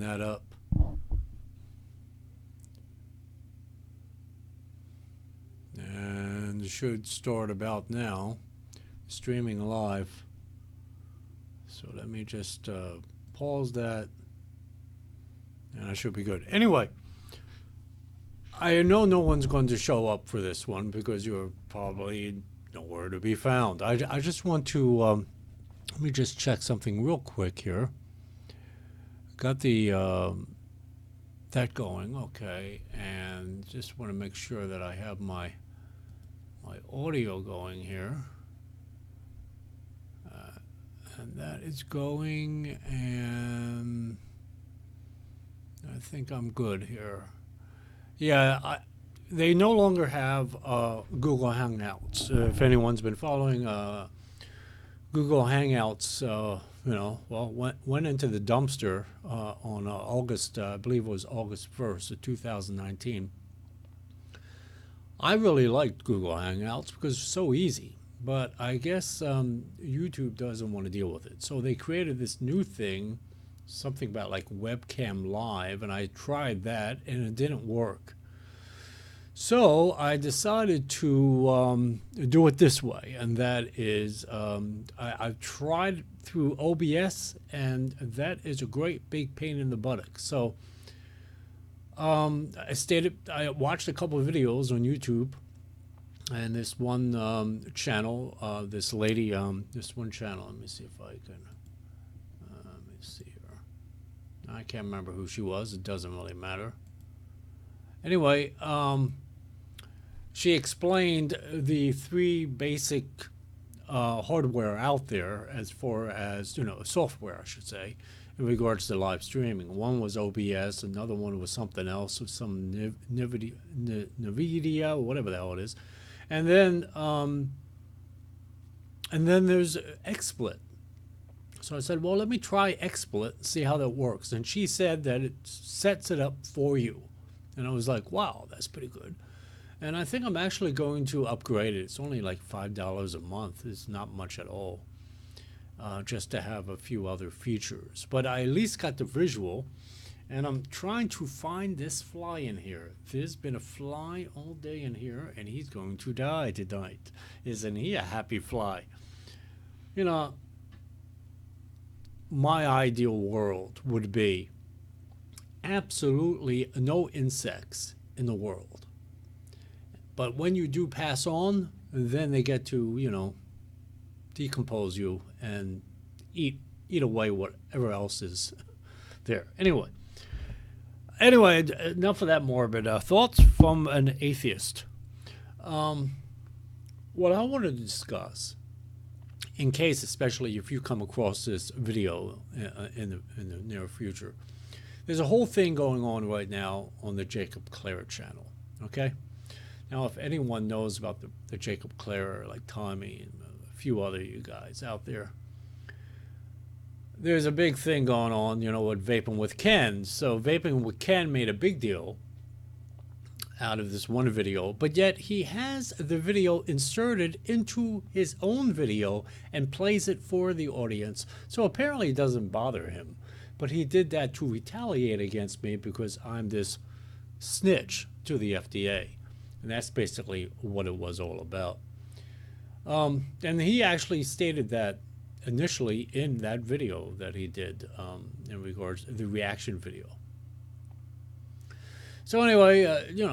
that up. And it should start about now, streaming live. So let me just pause that, and I should be good. Anyway, I know no one's going to show up for this one because you're probably nowhere to be found. I just want to let me just check something real quick here. Got the that going, okay, and just want to make sure that I have my audio going here. And that is going, and I think I'm good here. Yeah, they no longer have Google Hangouts. If anyone's been following Google Hangouts, went into the dumpster on August, I believe it was August 1st of 2019. I really liked Google Hangouts because it's so easy. But I guess YouTube doesn't want to deal with it. So they created this new thing, something about like webcam live, and I tried that and it didn't work. So I decided to do it this way, and that is I've tried through OBS, and that is a great big pain in the buttock. So I watched a couple of videos on YouTube. And this one channel, this lady, this one channel, let me see if I can, let me see here. I can't remember who she was. It doesn't really matter. Anyway, she explained the three basic hardware out there as far as, software, I should say, in regards to live streaming. One was OBS, another one was something else, some NVIDIA, whatever the hell it is. And then there's XSplit. So I said, well, let me try XSplit and see how that works. And she said that it sets it up for you. And I was like, wow, that's pretty good. And I think I'm actually going to upgrade it. It's only like $5 a month. It's not much at all, just to have a few other features. But I at least got the visual. And I'm trying to find this fly in here. There's been a fly all day in here, and he's going to die tonight. Isn't he a happy fly? My ideal world would be absolutely no insects in the world. But when you do pass on, then they get to, decompose you and eat away whatever else is there. Anyway, enough of that morbid thoughts from an atheist. What I want to discuss, in case, especially if you come across this video in the near future, there's a whole thing going on right now on the Jacob Clare channel. Okay, now if anyone knows about the Jacob Clare, like Tommy and a few other you guys out there, there's a big thing going on, with Vaping with Ken. So Vaping with Ken made a big deal out of this one video, but yet he has the video inserted into his own video and plays it for the audience. So apparently it doesn't bother him. But he did that to retaliate against me because I'm this snitch to the FDA. And that's basically what it was all about. And he actually stated that initially in that video that he did in regards to the reaction video. So anyway,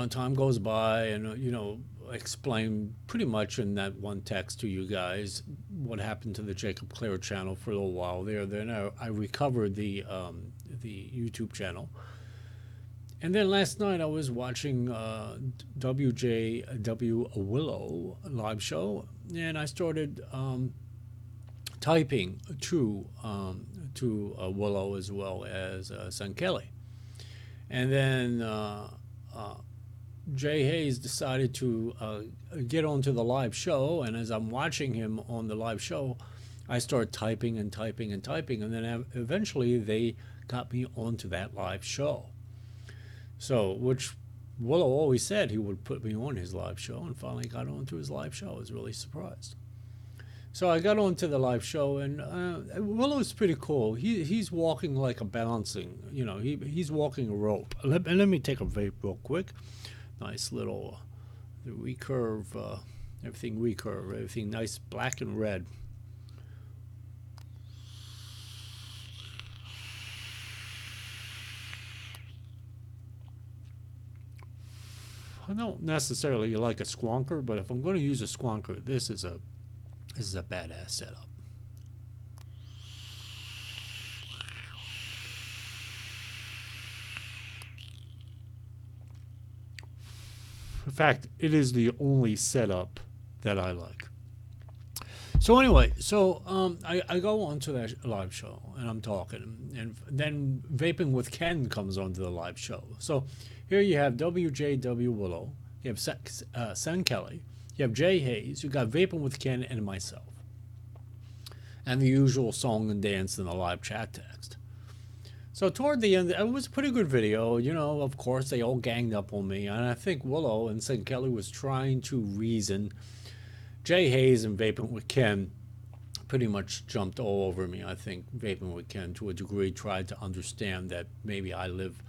time goes by, and explain pretty much in that one text to you guys what happened to the Jacob Clare channel for a little while there. Then I recovered the YouTube channel. And then last night I was watching WJW Willow live show, and I started typing to Willow as well as Sun Kelly. And then Jay Hayes decided to get onto the live show, and as I'm watching him on the live show, I start typing and typing and typing, and then eventually they got me onto that live show. So, which Willow always said he would put me on his live show, and finally got onto his live show. I was really surprised. So I got onto the live show, and Willow's pretty cool. He's walking like a balancing, he's walking a rope. Let me take a vape real quick. Nice little the recurve, everything nice black and red. I don't necessarily like a squonker, but if I'm going to use a squonker, this is a badass setup. In fact, it is the only setup that I like. So anyway, I go onto that live show and I'm talking, and then Vaping with Ken comes onto the live show. So here you have WJW Willow, you have Sen Kelly, you have Jay Hayes, you got Vaping with Ken and myself, and the usual song and dance in the live chat text. So toward the end, it was a pretty good video. Of course, they all ganged up on me, and I think Willow and Sen Kelly was trying to reason. Jay Hayes and Vaping with Ken pretty much jumped all over me. I think Vaping with Ken, to a degree, tried to understand that maybe I live,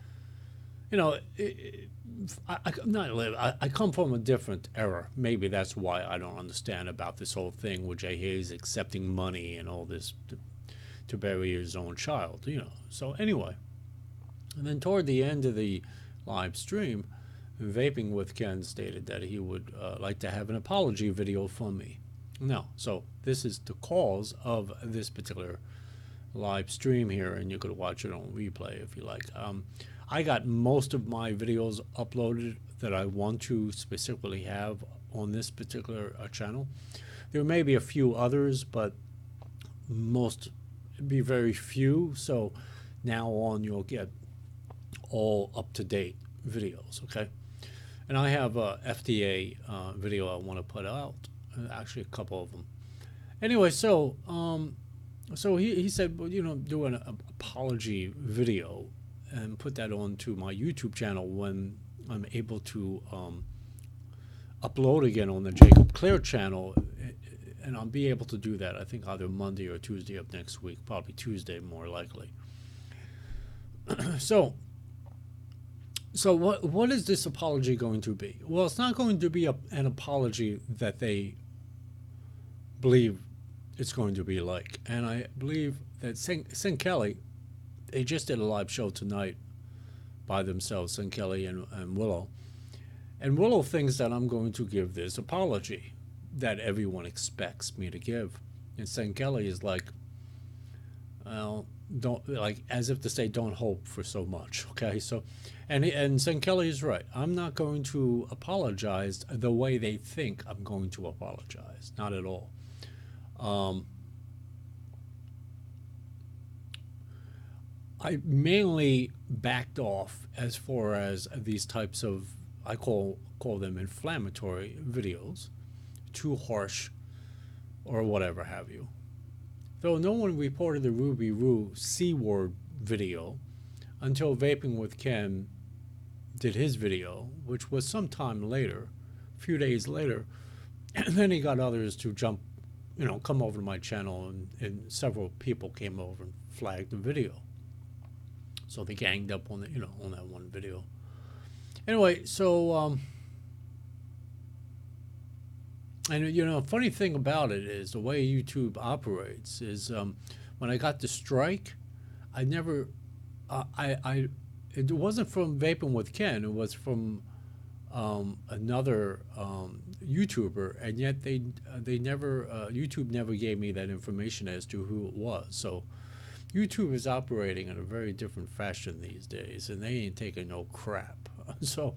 I come from a different era. Maybe that's why I don't understand about this whole thing with Jay Hayes accepting money and all this to bury his own child, So anyway, and then toward the end of the live stream, Vaping with Ken stated that he would like to have an apology video from me. No, so this is the cause of this particular live stream here, and you could watch it on replay if you like. I got most of my videos uploaded that I want to specifically have on this particular channel. There may be a few others, but most be very few. So now on, you'll get all up-to-date videos, okay? And I have a FDA video I want to put out, actually a couple of them. Anyway, so he said, well, do an apology video and put that onto my YouTube channel when I'm able to upload again on the Jacob Clare channel, and I'll be able to do that, I think, either Monday or Tuesday of next week, probably Tuesday more likely. So what is this apology going to be? Well, it's not going to be an apology that they believe it's going to be like. And I believe that Sen Kelly, they just did a live show tonight by themselves, Sen Kelly and Willow. And Willow thinks that I'm going to give this apology that everyone expects me to give. And Sen Kelly is like, well, don't, like, as if to say, don't hope for so much, okay? So, and Sen Kelly is right. I'm not going to apologize the way they think I'm going to apologize. Not at all. I mainly backed off as far as these types of, I call them inflammatory videos, too harsh, or whatever have you. Though no one reported the Ruby Roo C-word video until Vaping with Ken did his video, which was sometime later, a few days later, and then he got others to come over to my channel, and several people came over and flagged the video. So they ganged up on on that one video. Anyway, so and funny thing about it is the way YouTube operates is when I got the strike, I never, it wasn't from Vaping with Ken, it was from another YouTuber, and yet they never, YouTube never gave me that information as to who it was. So YouTube is operating in a very different fashion these days, and they ain't taking no crap. So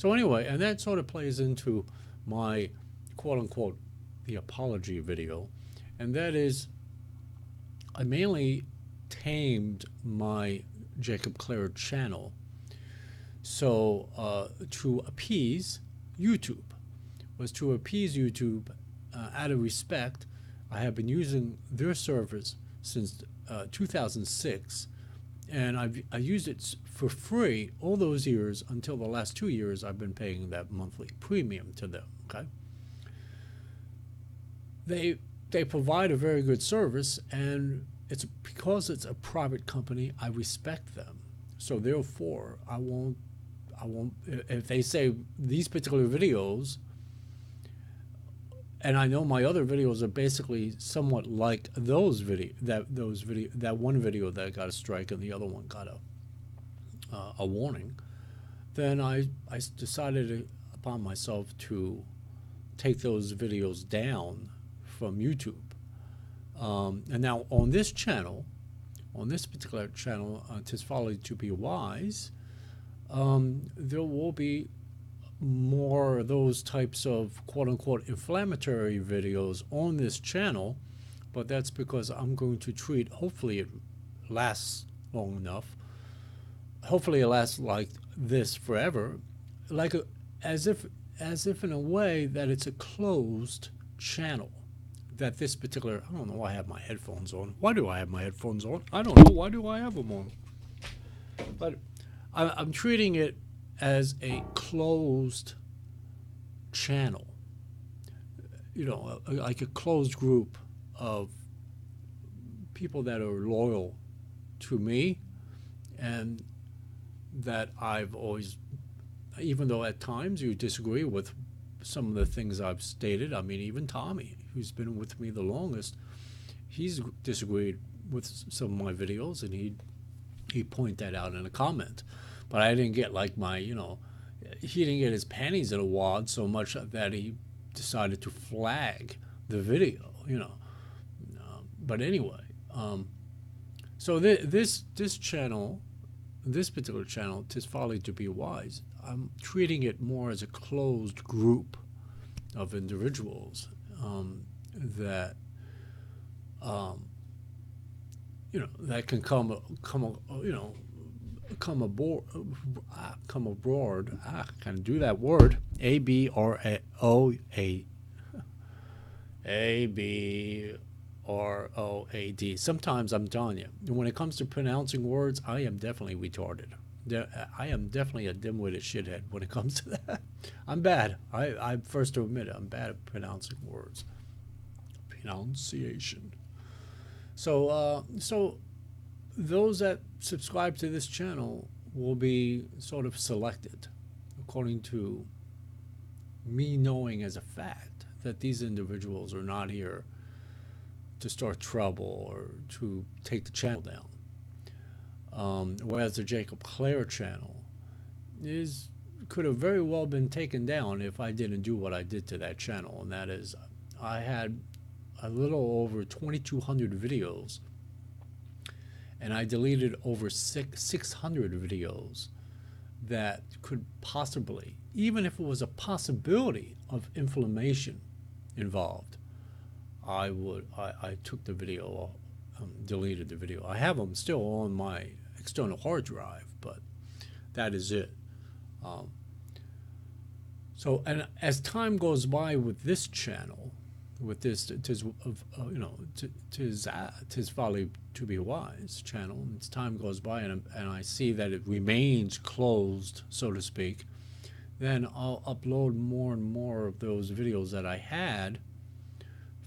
anyway, and that sort of plays into my quote-unquote the apology video, and that is I mainly tamed my Jacob Clare channel so to appease YouTube, out of respect. I have been using their service since 2006, and I used it for free all those years until the last 2 years I've been paying that monthly premium to them, okay? They they provide a very good service, and it's because it's a private company. I respect them, so therefore I won't. If they say these particular videos, and I know my other videos are basically somewhat like that one video that got a strike and the other one got a warning, then I decided upon myself to take those videos down from YouTube. And now on this channel, on this particular channel, "'Tis Folly to Be Wise," there will be more of those types of quote-unquote inflammatory videos on this channel, but that's because I'm going to treat, hopefully it lasts long enough, hopefully it lasts like this forever, like as if in a way that it's a closed channel. That this particular, I don't know why I have my headphones on. Why do I have my headphones on? I don't know. Why do I have them on? But I'm treating it as a closed channel. You know, like a closed group of people that are loyal to me, and that I've always, even though at times you disagree with some of the things I've stated. I mean, even Tommy, who's been with me the longest, he's disagreed with some of my videos, and he'd point that out in a comment. But I didn't get like my, you know, he didn't get his panties in a wad so much that he decided to flag the video, you know. But anyway, so this channel, this particular channel, "'Tis Folly to Be Wise," I'm treating it more as a closed group of individuals that you know, that can come aboard. I can do that word. ABROAD. Sometimes I'm telling you, when it comes to pronouncing words, I am definitely retarded. I am definitely a dim-witted shithead when it comes to that. I'm bad. I'm first to admit it. I'm bad at pronouncing words. Pronunciation. So those that subscribe to this channel will be sort of selected according to me knowing as a fact that these individuals are not here to start trouble or to take the channel down. Whereas the Jacob Clair channel could have very well been taken down if I didn't do what I did to that channel, and that is I had a little over 2,200 videos, and I deleted over 600 videos that could possibly, even if it was a possibility of inflammation involved, I took the video off, deleted the video. I have them still on my external hard drive, but that is it. So, and as time goes by with this channel, with this "'Tis Folly to Be Wise" channel, and as time goes by and I see that it remains closed, so to speak, then I'll upload more and more of those videos that I had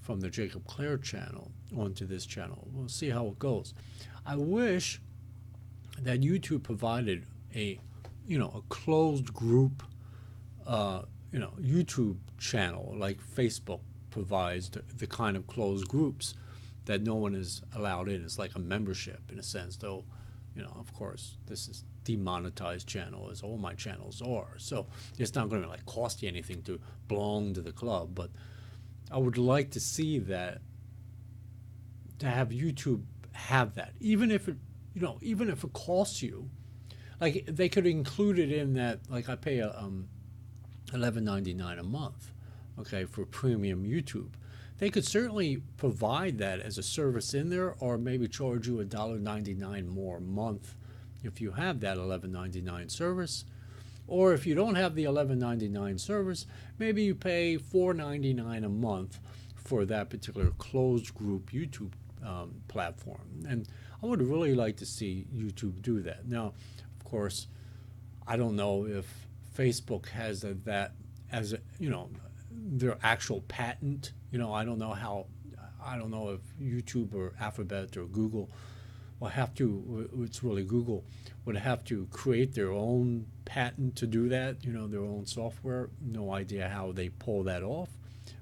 from the Jacob Clair channel onto this channel. We'll see how it goes. I wish that YouTube provided a closed group, YouTube channel like Facebook provides the kind of closed groups that no one is allowed in. It's like a membership in a sense, though, of course, this is demonetized channel as all my channels are. So it's not going to like cost you anything to belong to the club, but I would like to see that, to have YouTube have that, even if it costs you, like they could include it in that, like I pay $11.99 a month, okay, for premium YouTube. They could certainly provide that as a service in there, or maybe charge you $1.99 more a month if you have that $11.99 service. Or if you don't have the $11.99 service, maybe you pay $4.99 a month for that particular closed group YouTube platform. And I would really like to see YouTube do that. Now, of course, I don't know if Facebook has that as their actual patent. I don't know how. I don't know if YouTube or Alphabet or Google will have to, it's really Google, would have to create their own patent to do that, their own software. No idea how they pull that off,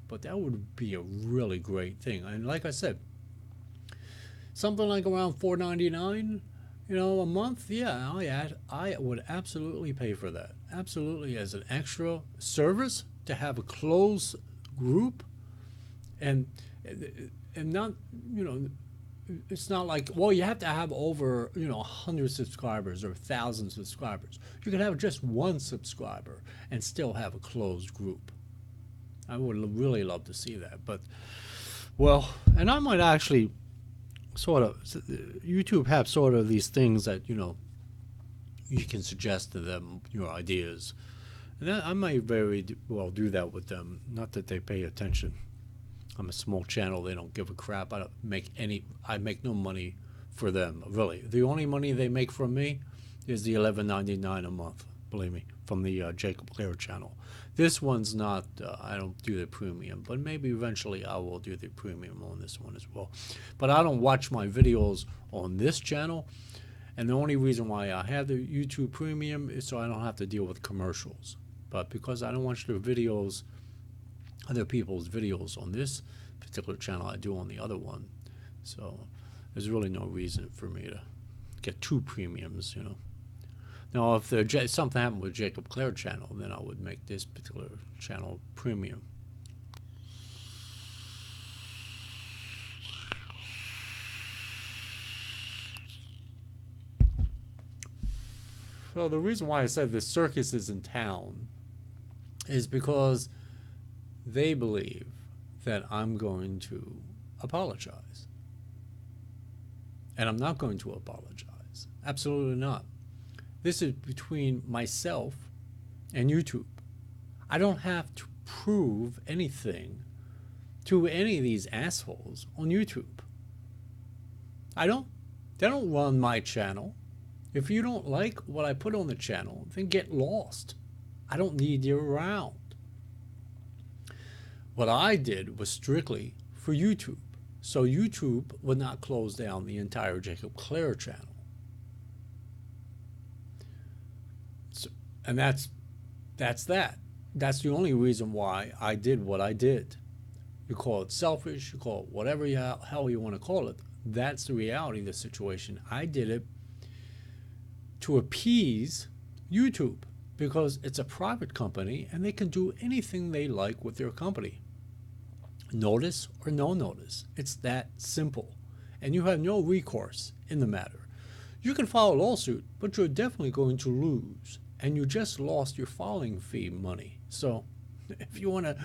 but that would be a really great thing. And like I said, something like around $4.99, a month. Yeah, I would absolutely pay for that. Absolutely, as an extra service to have a closed group, and not, it's not like, well, you have to have over 100 subscribers or 1,000 subscribers. You can have just one subscriber and still have a closed group. I would really love to see that. But, well, and I might actually sort of, YouTube have sort of these things that you can suggest to them your ideas, and I might very well do that with them. Not that they pay attention. I'm a small channel. They don't give a crap. I make no money for them, really. The only money they make from me is the $11.99 a month, believe me, from the Jacob Clair channel. This one's not, I don't do the premium, but maybe eventually I will do the premium on this one as well. But I don't watch my videos on this channel, and the only reason why I have the YouTube premium is so I don't have to deal with commercials. But because I don't watch the videos, other people's videos on this particular channel, I do on the other one. So there's really no reason for me to get two premiums, Now, if something happened with Jacob Clair channel, then I would make this particular channel premium. So the reason why I said the circus is in town is because they believe that I'm going to apologize. And I'm not going to apologize. Absolutely not. This is between myself and YouTube. I don't have to prove anything to any of these assholes on YouTube. They don't run my channel. If you don't like what I put on the channel, then get lost. I don't need you around. What I did was strictly for YouTube, so YouTube would not close down the entire Jacob Clair channel. So, and that's that. That's the only reason why I did what I did. You call it selfish, you call it whatever hell you want to call it. That's the reality of the situation. I did it to appease YouTube because it's a private company and they can do anything they like with their company. Notice or no notice. It's that simple. And you have no recourse in the matter. You can file a lawsuit, but you're definitely going to lose. And you just lost your filing fee money. So if you want to,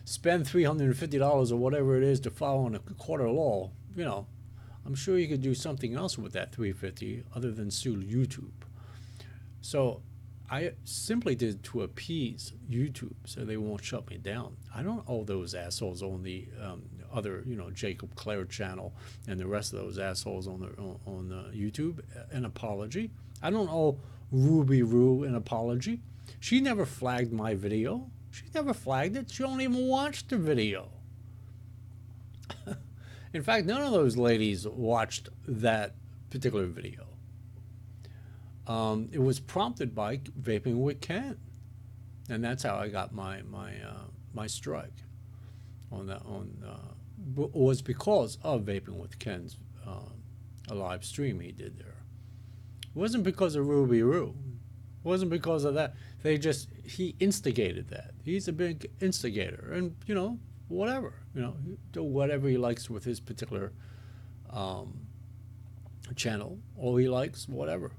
spend $350 or whatever it is to file in a court of law, I'm sure you could do something else with that $350 other than sue YouTube. So I simply did to appease YouTube so they won't shut me down. I don't owe those assholes on the other, Jacob Clair channel and the rest of those assholes on YouTube an apology. I don't owe Ruby Roo an apology. She never flagged my video. She never flagged it. She don't even watch the video. In fact, none of those ladies watched that particular video. It was prompted by Vaping with Ken, and that's how I got my strike on that. Was because of Vaping with Ken's a live stream he did there. It wasn't because of Ruby Roo. It wasn't because of that. He instigated that. He's a big instigator, and whatever, do whatever he likes with his particular channel. All he likes, whatever,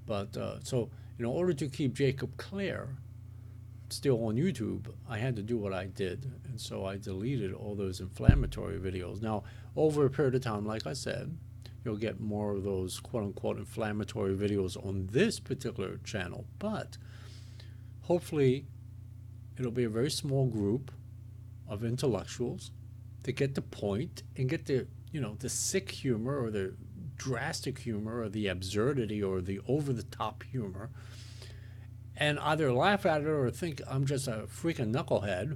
But so in order to keep Jacob Clair still on YouTube, I had to do what I did, and so I deleted all those inflammatory videos. Now, over a period of time, like I said, you'll get more of those quote-unquote inflammatory videos on this particular channel, but hopefully it'll be a very small group of intellectuals that get the point and get the sick humor or the drastic humor or the absurdity or the over-the-top humor, and either laugh at it or think I'm just a freaking knucklehead.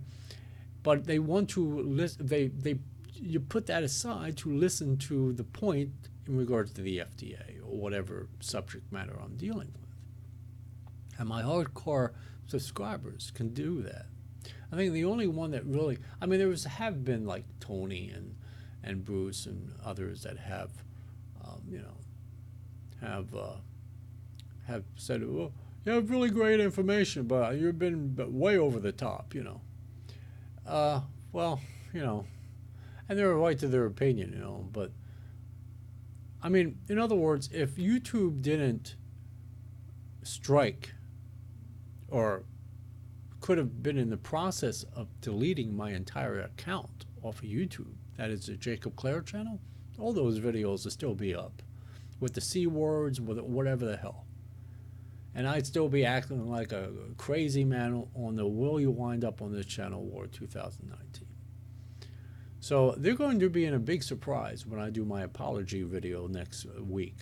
But they want to listen. They you put that aside to listen to the point in regards to the FDA or whatever subject matter I'm dealing with. And my hardcore subscribers can do that. I think the only one that really, I mean, have been like Tony and Bruce and others that have, you know, have said, well, you have really great information, but you've been way over the top, you know. Well, you know, and they're right to their opinion, you know, but I mean, in other words, if YouTube didn't strike or could have been in the process of deleting my entire account off of YouTube, that is the Jacob Clair channel, all those videos would still be up with the C words, with whatever the hell. And I'd still be acting like a crazy man on the Will You Wind Up on This Channel War 2019. So they're going to be in a big surprise when I do my apology video next week.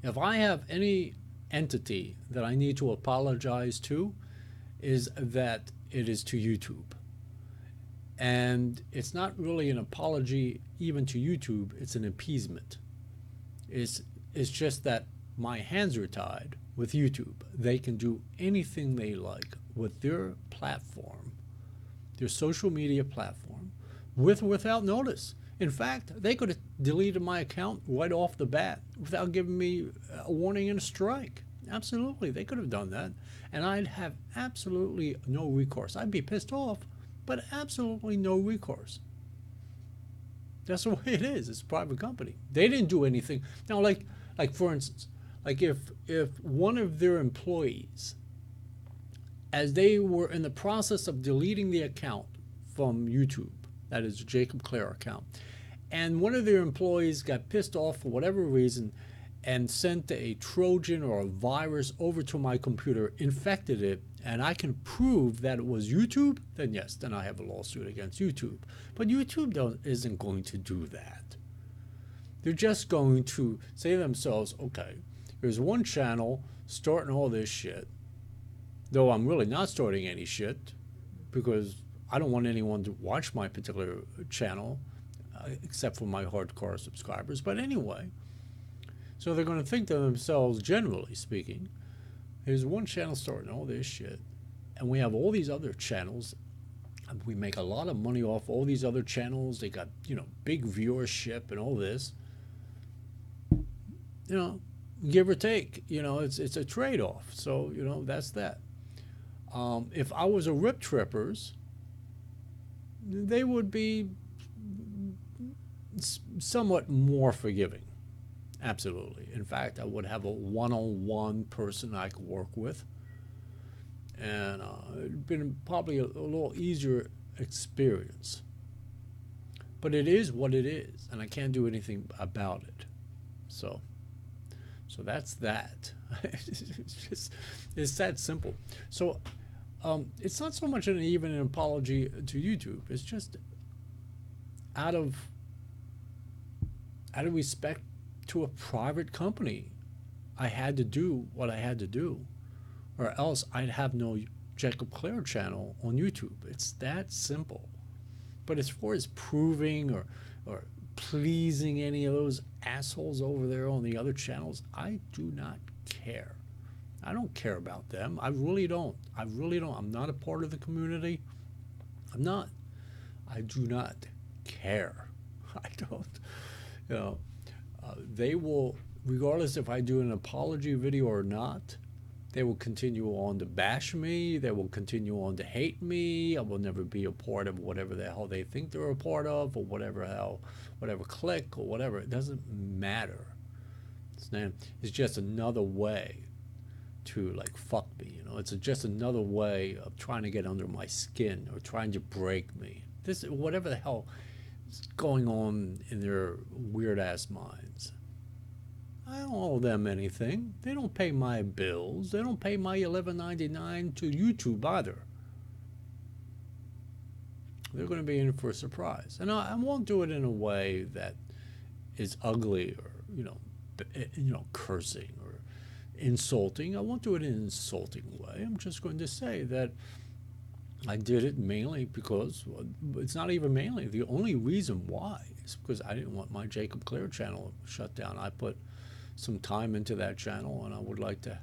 If I have any entity that I need to apologize to, is that it is to YouTube. And it's not really an apology even to YouTube, it's an appeasement. It's just that my hands are tied with YouTube. They can do anything they like with their platform, their social media platform, with or without notice. In fact, they could have deleted my account right off the bat without giving me a warning and a strike. Absolutely, they could have done that. And I'd have absolutely no recourse. I'd be pissed off, but absolutely no recourse. That's the way it is. It's a private company. They didn't do anything. Now, like for instance, like if one of their employees, as they were in the process of deleting the account from YouTube, that is the Jacob Clair account, and one of their employees got pissed off for whatever reason and sent a Trojan or a virus over to my computer, infected it, and I can prove that it was YouTube, then yes, then I have a lawsuit against YouTube. But YouTube isn't going to do that. They're just going to say to themselves, okay, there's one channel starting all this shit, though I'm really not starting any shit because I don't want anyone to watch my particular channel except for my hardcore subscribers. But anyway, so they're going to think to themselves, generally speaking, there's one channel starting all this shit, and we have all these other channels. And we make a lot of money off all these other channels. They got, you know, big viewership and all this. You know, give or take, you know, it's a trade-off. So, you know, that's that. If I was a Rip Trippers, they would be somewhat more forgiving. Absolutely. In fact, I would have a one-on-one person I could work with. And it'd been probably a little easier experience. But it is what it is, and I can't do anything about it. So that's that. It's that simple. So it's not so much even an apology to YouTube. It's just out of respect to a private company, I had to do what I had to do, or else I'd have no Jacob Clair channel on YouTube. It's that simple. But as far as proving or pleasing any of those assholes over there on the other channels, I do not care. I don't care about them. I really don't. I'm not a part of the community. I'm not. I do not care. I don't. You know, they will, regardless if I do an apology video or not, they will continue on to bash me. They will continue on to hate me. I will never be a part of whatever the hell they think they're a part of, or whatever clique or whatever. It doesn't matter. It's just another way to like fuck me. You know, it's just another way of trying to get under my skin or trying to break me. This, whatever the hell is going on in their weird ass minds. I don't owe them anything. They don't pay my bills. They don't pay my $11.99 to YouTube either. They're going to be in for a surprise. And I won't do it in a way that is ugly or, cursing or insulting. I won't do it in an insulting way. I'm just going to say that I did it mainly because, well, it's not even mainly. The only reason why is because I didn't want my Jacob Clear channel shut down. I put some time into that channel, and I would like to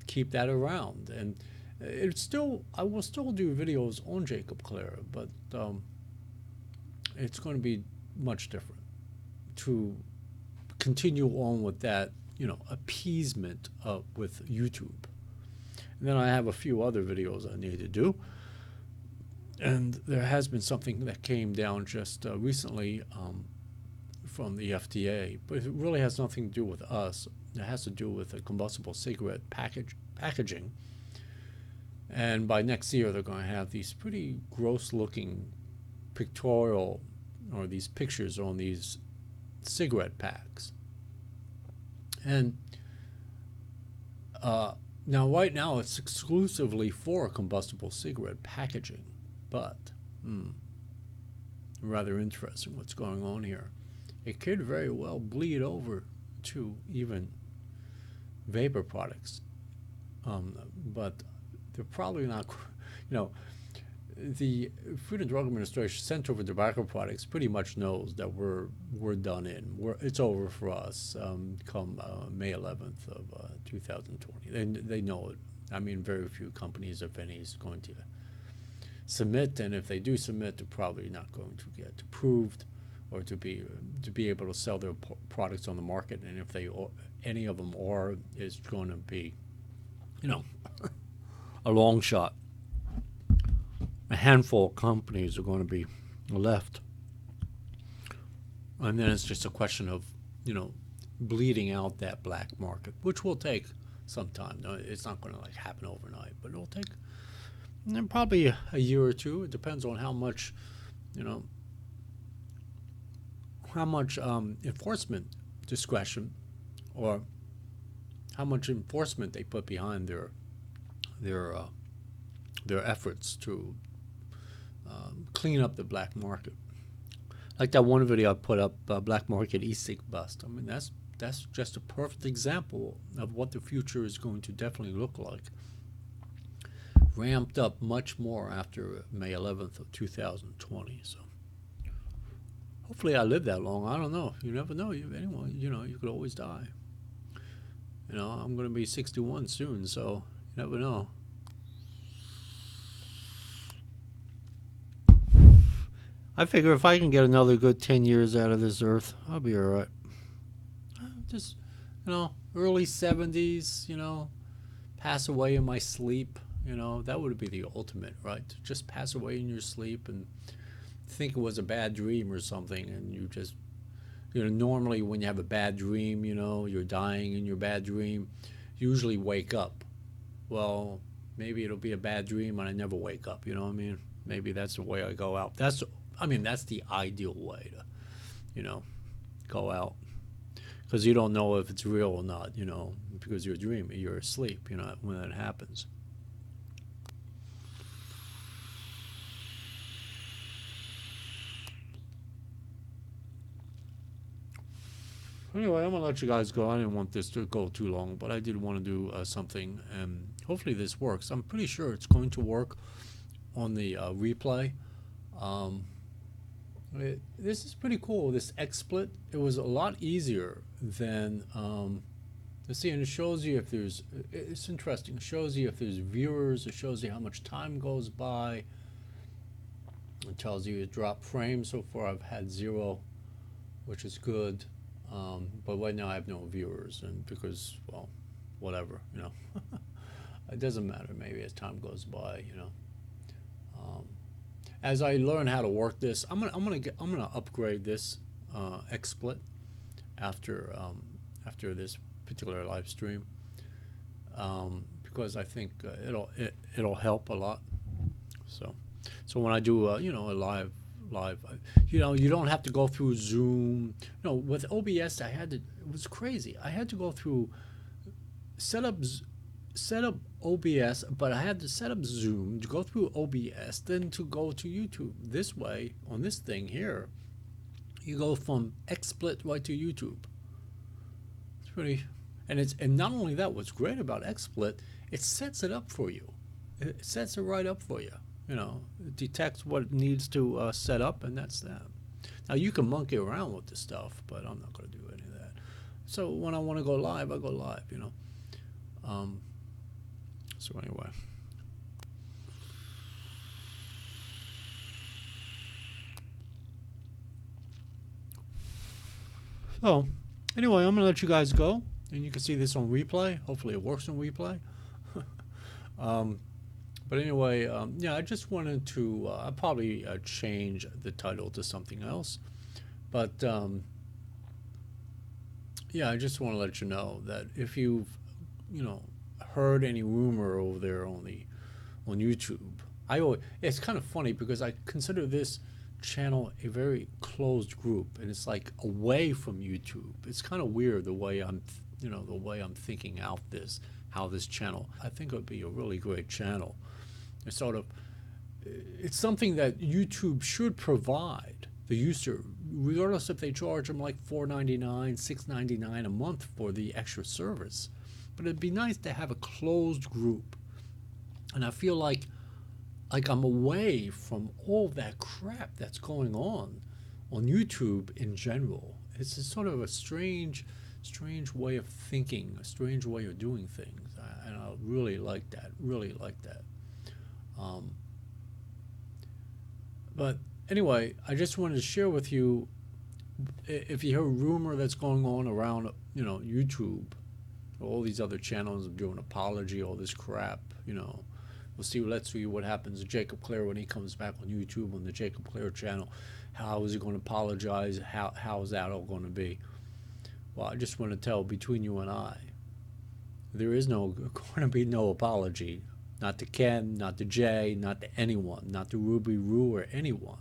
keep that around. And I will still do videos on Jacob Clear, but it's going to be much different to continue on with that, appeasement with YouTube. And then I have a few other videos I need to do. And there has been something that came down just recently from the FDA, but it really has nothing to do with us. It has to do with the combustible cigarette packaging. And by next year, they're going to have these pretty gross-looking pictorial, or these pictures on these cigarette packs. And now, right now, it's exclusively for combustible cigarette packaging, but rather interesting what's going on here. It could very well bleed over to even vapor products, but they're probably not. The Food and Drug Administration, Center for Tobacco Products, pretty much knows that we're done in. It's over for us come May 11th of 2020. They know it. I mean, very few companies, if any, is going to submit, and if they do submit, they're probably not going to get approved or to be able to sell their products on the market. And if any of them are, it's going to be, a long shot. A handful of companies are going to be left, and then it's just a question of bleeding out that black market, which will take some time. No, it's not going to happen overnight, but it'll take probably a year or two. It depends on how much enforcement discretion, or how much enforcement they put behind their efforts to clean up the black market. Like that one video I put up, Black Market e-cig bust. I mean, that's just a perfect example of what the future is going to definitely look like. Ramped up much more after May 11th of 2020. So hopefully I live that long. I don't know. You never know. You could always die. I'm going to be 61 soon, so you never know. I figure if I can get another good 10 years out of this earth, I'll be all right. Just, early 70s, pass away in my sleep, that would be the ultimate, right? Just pass away in your sleep and think it was a bad dream or something, and you just, normally when you have a bad dream, you're dying in your bad dream, you usually wake up. Well, maybe it'll be a bad dream and I never wake up, you know what I mean? Maybe that's the way I go out. That's the ideal way to, go out. Because you don't know if it's real or not, because you're dreaming, you're asleep, when that happens. Anyway, I'm going to let you guys go. I didn't want this to go too long, but I did want to do something, and hopefully this works. I'm pretty sure it's going to work on the replay. This is pretty cool, this XSplit. It was a lot easier than, let's see, and it shows you if it's interesting. It shows you if there's viewers. It shows you how much time goes by. It tells you drop frames. So far I've had 0, which is good. But right now I have no viewers, and because, well, whatever, it doesn't matter. Maybe as time goes by, as I learn how to work this, I'm gonna upgrade this XSplit after this particular live stream, because I think it'll help a lot. So when I do a live, you don't have to go through Zoom. With OBS it was crazy. I had to go through set up OBS, but I had to set up Zoom to go through OBS, then to go to YouTube. This way, on this thing here, you go from XSplit right to YouTube. It's pretty, and not only that, what's great about XSplit, it sets it up for you. It sets it right up for you. You know, it detects what it needs to set up, and that's that. Now you can monkey around with this stuff, but I'm not going to do any of that. So when I want to go live, I go live. You know. Um, so anyway. So anyway, I'm gonna let you guys go, and you can see this on replay. Hopefully, it works on replay. um, but anyway, yeah, I just wanted to. I'll probably change the title to something else, but yeah, I just want to let you know that if you've, you know, heard any rumor over there on YouTube, it's kind of funny because I consider this channel a very closed group, and it's like away from YouTube. It's kind of weird the way the way I'm thinking out how this channel. I think it would be a really great channel. It's sort of, it's something that YouTube should provide the user, regardless if they charge them like $4.99, $6.99 a month for the extra service. But it'd be nice to have a closed group, and I feel like I'm away from all that crap that's going on YouTube in general. It's a sort of a strange way of thinking, a strange way of doing things, and I really like that. Really like that. Um, but anyway, I just wanted to share with you, if you hear a rumor that's going on around, YouTube, all these other channels doing apology, all this crap, let's see what happens to Jacob Clare when he comes back on YouTube on the Jacob Clare channel. How is he going to apologize? How is that all going to be? Well, I just want to tell, between you and I, there is going to be no apology. Not to Ken, not to Jay, not to anyone, not to Ruby Roo or anyone.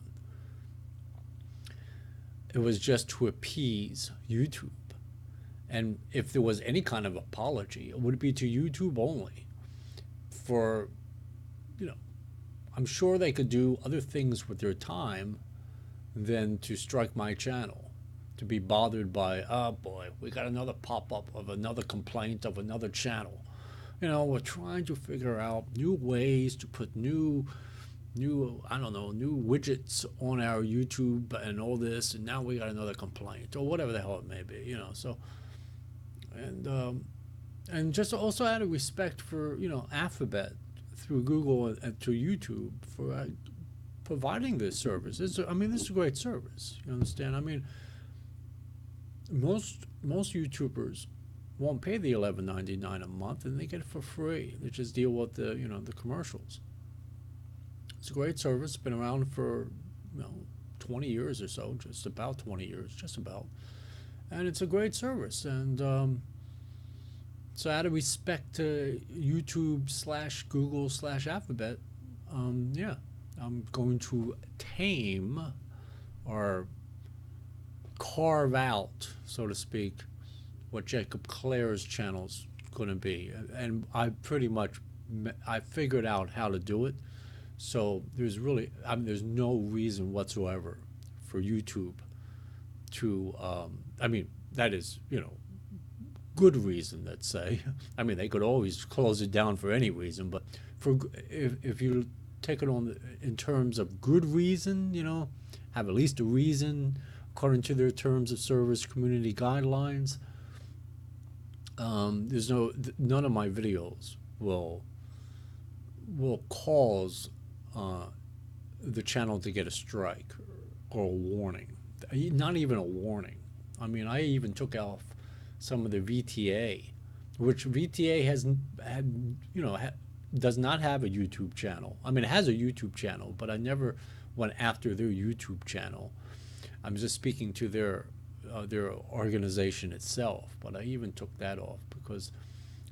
It was just to appease YouTube. And if there was any kind of apology, it would be to YouTube only. For, I'm sure they could do other things with their time than to strike my channel, to be bothered by, oh boy, we got another pop-up of another complaint of another channel. We're trying to figure out new ways to put new widgets on our YouTube and all this, and now we got another complaint or whatever the hell it may be, so, and just also out of respect for, Alphabet through Google and to YouTube for providing this service. This is a great service. You understand? I mean, most YouTubers won't pay the $11.99 a month, and they get it for free. They just deal with the the commercials. It's a great service. It's been around for 20 years or so, just about 20 years, just about, and it's a great service. And so, out of respect to YouTube / Google / Alphabet, yeah, I'm going to tame or carve out, so to speak, what Jacob Clare's channel's going to be, and I figured out how to do it. So there's no reason whatsoever for YouTube to, that is, good reason, let's say. They could always close it down for any reason, but if you take it on in terms of good reason, have at least a reason according to their terms of service community guidelines. There's none of my videos will cause the channel to get a strike or a warning. Not even a warning. I even took off some of the VTA, which VTA does not have a YouTube channel. It has a YouTube channel, but I never went after their YouTube channel. I'm just speaking to their organization itself, but I even took that off because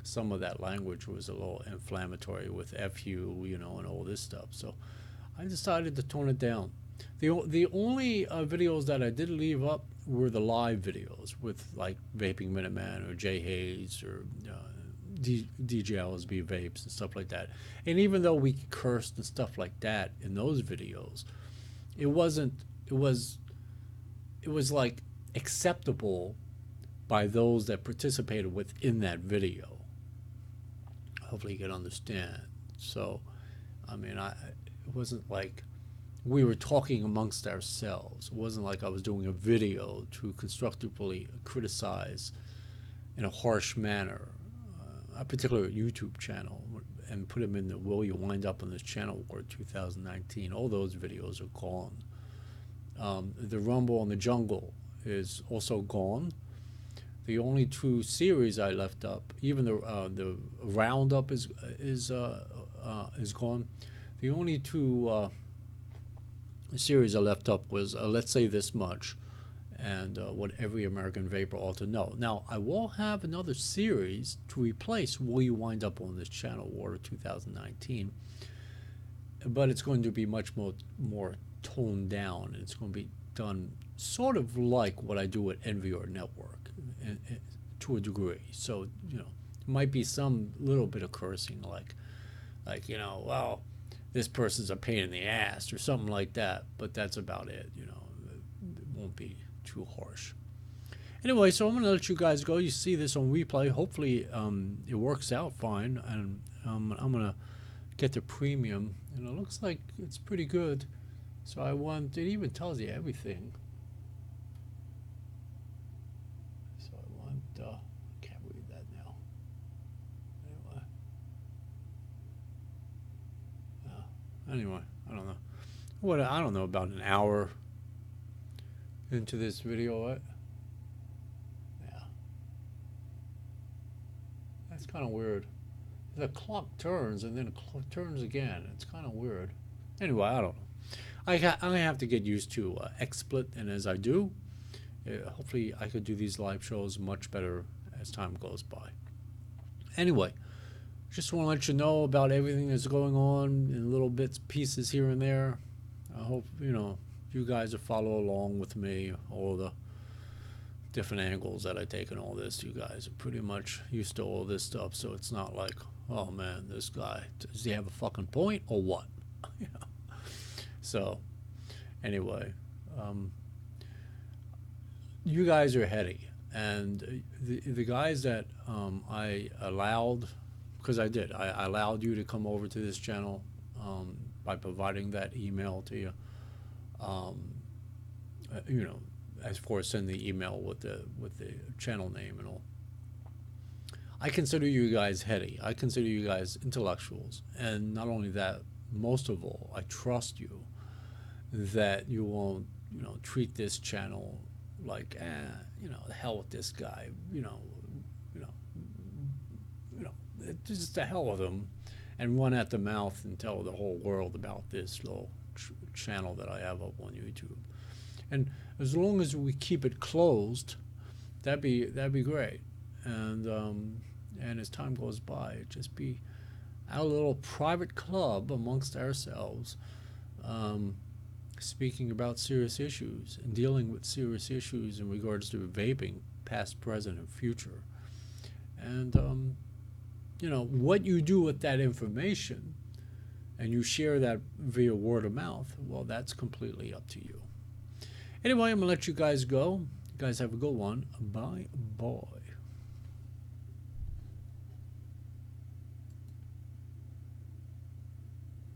some of that language was a little inflammatory with FU, and all this stuff. So I decided to tone it down. The only videos that I did leave up were the live videos with like Vaping Minuteman or Jay Hayes or DJ LSB Vapes and stuff like that. And even though we cursed and stuff like that in those videos, it was like acceptable by those that participated within that video. Hopefully you can understand. So, it wasn't like we were talking amongst ourselves. It wasn't like I was doing a video to constructively criticize in a harsh manner a particular YouTube channel and put them in the Will You Wind Up on This Channel War 2019. All those videos are gone. The Rumble in the Jungle is also gone. The only two series I left up, even the Roundup is gone. The only two series I left up was Let's Say This Much and What Every American Vapor Ought to Know. Now, I will have another series to replace Will You Wind Up on This Channel War 2019, but it's going to be much more toned down. It's going to be done sort of like what I do at NVR Network to a degree. So, you know, there might be some little bit of cursing like, you know, well, this person's a pain in the ass or something like that, but that's about it, you know. It won't be too harsh. Anyway, so I'm going to let you guys go. You see this on replay. Hopefully it works out fine, and I'm going to get the premium, and it looks like it's pretty good. So it even tells you everything. So I can't read that now. Anyway, I don't know. I don't know, about an hour into this video. What? Yeah. That's kind of weird. The clock turns and then the clock turns again. It's kind of weird. Anyway, I don't know. I have to get used to XSplit, and as I do, hopefully I could do these live shows much better as time goes by. Anyway, just want to let you know about everything that's going on in little bits, pieces here and there. I hope, you know, you guys will follow along with me, all the different angles that I take in all this. You guys are pretty much used to all this stuff, so it's not like, oh man, this guy, does he have a fucking point or what? You know? So, anyway, you guys are heady, and the guys that I allowed, because I did, I allowed you to come over to this channel by providing that email to you. You know, as far as sending the email with the channel name and all. I consider you guys heady. I consider you guys intellectuals, and not only that, most of all, I trust you that you won't, you know, treat this channel like, you know, the hell with this guy, you know, just the hell with him, and run at the mouth and tell the whole world about this little channel that I have up on YouTube. And as long as we keep it closed, that'd be great. And as time goes by, it just be our little private club amongst ourselves, speaking about serious issues and dealing with serious issues in regards to vaping, past, present, and future. And you know, what you do with that information, and you share that via word of mouth, well, that's completely up to you. Anyway, I'm going to let you guys go. You guys have a good one. Bye-bye.